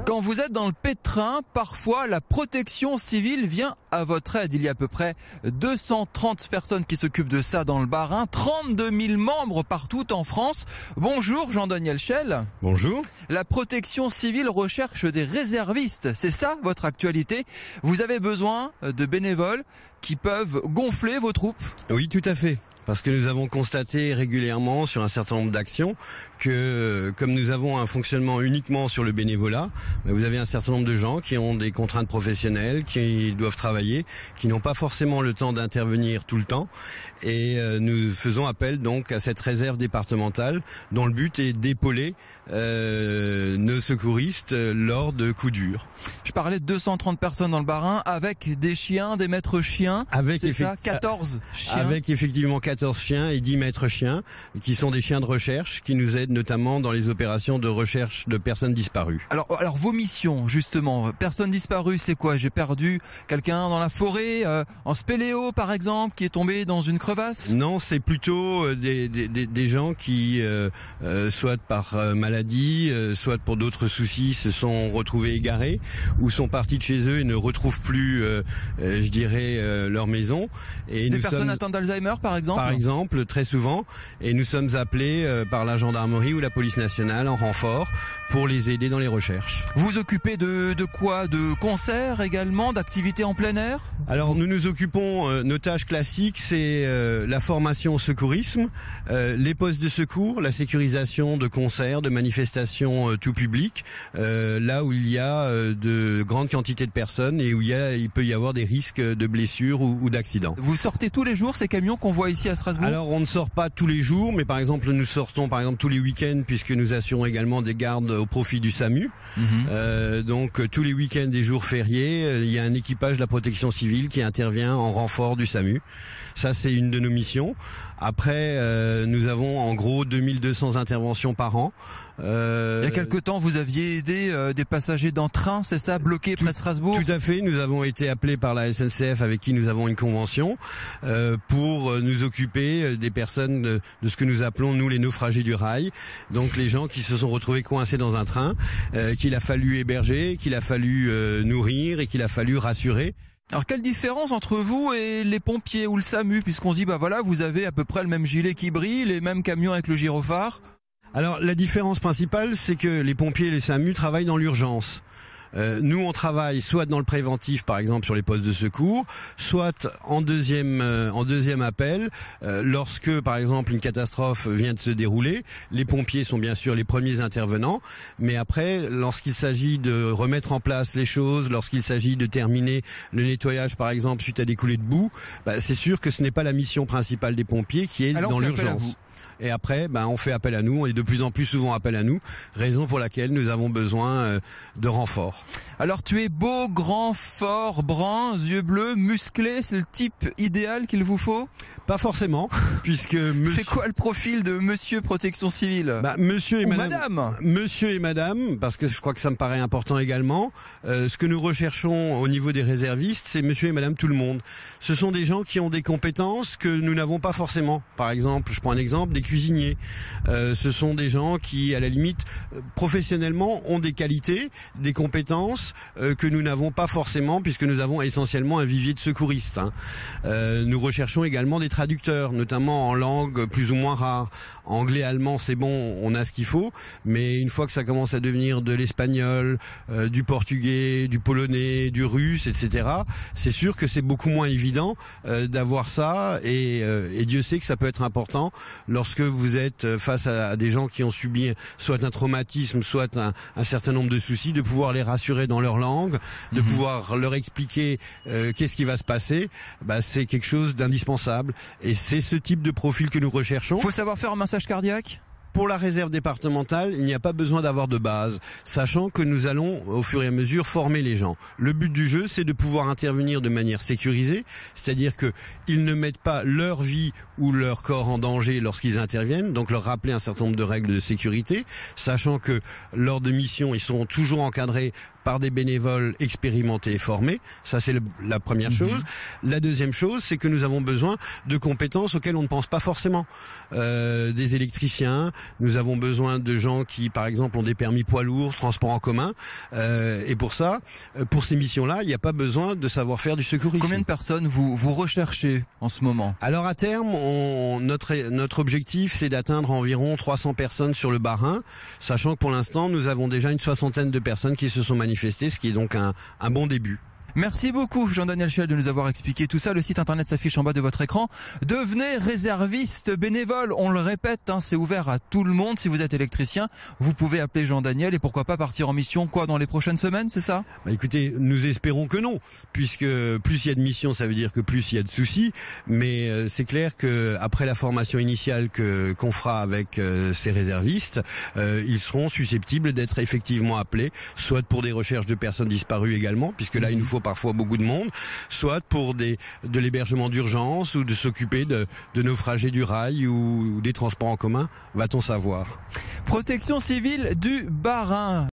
Quand vous êtes dans le pétrin, parfois la protection civile vient à votre aide. Il y a à peu près 230 personnes qui s'occupent de ça dans le Bas-Rhin, 32 000 membres partout en France. Bonjour Jean-Daniel Schell. Bonjour. La protection civile recherche des réservistes, c'est ça votre actualité? Vous avez besoin de bénévoles qui peuvent gonfler vos troupes? Oui, tout à fait. Parce que nous avons constaté régulièrement sur un certain nombre d'actions que comme nous avons un fonctionnement uniquement sur le bénévolat, vous avez un certain nombre de gens qui ont des contraintes professionnelles, qui doivent travailler, qui n'ont pas forcément le temps d'intervenir tout le temps. Et nous faisons appel donc à cette réserve départementale dont le but est d'épauler nos secouristes lors de coups durs. Je parlais de 230 personnes dans le Bas-Rhin avec des chiens, des maîtres chiens. C'est ça, 14 chiens. Avec effectivement 14 chiens et 10 maîtres chiens qui sont des chiens de recherche qui nous aident notamment dans les opérations de recherche de personnes disparues. Alors vos missions justement, personnes disparues, c'est quoi? J'ai perdu quelqu'un dans la forêt, en spéléo par exemple, qui est tombé dans une crevasse? Non, c'est plutôt des gens qui, soit par maladie, soit pour d'autres soucis, se sont retrouvés égarés ou sont partis de chez eux et ne retrouvent plus, je dirais, leur maison. Et des personnes atteintes d'Alzheimer par exemple? Par exemple, très souvent. Et nous sommes appelés par la gendarmerie ou la police nationale en renfort pour les aider dans les recherches. Vous occupez de quoi? De concerts également, d'activités en plein air? Alors nous nous occupons, nos tâches classiques, c'est la formation au secourisme, les postes de secours, la sécurisation de concerts, de manifestations tout public, là où il y a de grandes quantités de personnes et où il peut y avoir des risques de blessures ou d'accidents. Vous sortez tous les jours ces camions qu'on voit ici à Strasbourg? Alors on ne sort pas tous les jours, mais par exemple nous sortons tous les week-ends puisque nous assurons également des gardes au profit du SAMU. Donc tous les week-ends et jours fériés, il y a un équipage de la protection civile qui intervient en renfort du SAMU. Ça c'est une de nos missions. Après nous avons en gros 2200 interventions par an. Il y a quelque temps, vous aviez aidé des passagers d'un train, c'est ça, bloqué près de Strasbourg? Tout à fait, nous avons été appelés par la SNCF avec qui nous avons une convention pour nous occuper des personnes de ce que nous appelons nous les naufragés du rail. Donc les gens qui se sont retrouvés coincés dans un train, qu'il a fallu héberger, qu'il a fallu nourrir et qu'il a fallu rassurer. Alors quelle différence entre vous et les pompiers ou le SAMU, puisqu'on se dit vous avez à peu près le même gilet qui brille, les mêmes camions avec le gyrophare? Alors la différence principale, c'est que les pompiers et les SAMU travaillent dans l'urgence. Nous, on travaille soit dans le préventif, par exemple sur les postes de secours, soit en deuxième appel, lorsque, par exemple, une catastrophe vient de se dérouler. Les pompiers sont bien sûr les premiers intervenants, mais après, lorsqu'il s'agit de remettre en place les choses, lorsqu'il s'agit de terminer le nettoyage, par exemple, suite à des coulées de boue, c'est sûr que ce n'est pas la mission principale des pompiers qui est dans l'urgence. Et après, on fait appel à nous, et de plus en plus souvent appel à nous, raison pour laquelle nous avons besoin de renforts. Alors tu es beau, grand, fort, brun, yeux bleus, musclé, c'est le type idéal qu'il vous faut? Pas forcément, puisque... C'est quoi le profil de monsieur protection civile? Monsieur et madame. Monsieur et madame, parce que je crois que ça me paraît important également. Ce que nous recherchons au niveau des réservistes, c'est monsieur et madame tout le monde. Ce sont des gens qui ont des compétences que nous n'avons pas forcément. Par exemple, je prends un exemple, des cuisiniers. Ce sont des gens qui, à la limite, professionnellement, ont des qualités, des compétences que nous n'avons pas forcément, puisque nous avons essentiellement un vivier de secouristes. Nous recherchons également des traducteurs, notamment en langue plus ou moins rare. Anglais, allemand, c'est bon, on a ce qu'il faut, mais une fois que ça commence à devenir de l'espagnol, du portugais, du polonais, du russe, etc., c'est sûr que c'est beaucoup moins évident d'avoir ça, et Dieu sait que ça peut être important lorsque vous êtes face à des gens qui ont subi soit un traumatisme, soit un certain nombre de soucis, de pouvoir les rassurer dans leur langue, de pouvoir leur expliquer qu'est-ce qui va se passer. C'est quelque chose d'indispensable, et c'est ce type de profil que nous recherchons. Faut savoir faire un massage cardiaque? Pour la réserve départementale, il n'y a pas besoin d'avoir de base, sachant que nous allons au fur et à mesure former les gens. Le but du jeu, c'est de pouvoir intervenir de manière sécurisée, c'est-à-dire que ils ne mettent pas leur vie ou leur corps en danger lorsqu'ils interviennent, donc leur rappeler un certain nombre de règles de sécurité, sachant que lors de missions, ils seront toujours encadrés par des bénévoles expérimentés et formés. Ça, c'est la première chose. La deuxième chose, c'est que nous avons besoin de compétences auxquelles on ne pense pas forcément. Des électriciens, nous avons besoin de gens qui, par exemple, ont des permis poids lourds, transport en commun. Et pour ça, pour ces missions-là, il n'y a pas besoin de savoir faire du secourisme. Combien de personnes vous recherchez en ce moment? Alors à terme, notre objectif, c'est d'atteindre environ 300 personnes sur le Bas-Rhin, sachant que pour l'instant, nous avons déjà une 60aine de personnes qui se sont manifestées, ce qui est donc un bon début. Merci beaucoup Jean-Daniel Schell de nous avoir expliqué tout ça. Le site internet s'affiche en bas de votre écran. Devenez réserviste bénévole. On le répète, c'est ouvert à tout le monde. Si vous êtes électricien, vous pouvez appeler Jean-Daniel et pourquoi pas partir en mission dans les prochaines semaines, c'est ça? Écoutez, nous espérons que non, puisque plus il y a de missions, ça veut dire que plus il y a de soucis. Mais c'est clair que après la formation initiale qu'on fera avec ces réservistes, ils seront susceptibles d'être effectivement appelés, soit pour des recherches de personnes disparues également, puisque là il nous faut parfois beaucoup de monde, soit pour de l'hébergement d'urgence ou de s'occuper de naufragés du rail ou des transports en commun, va-t-on savoir. Protection civile du Bas-Rhin.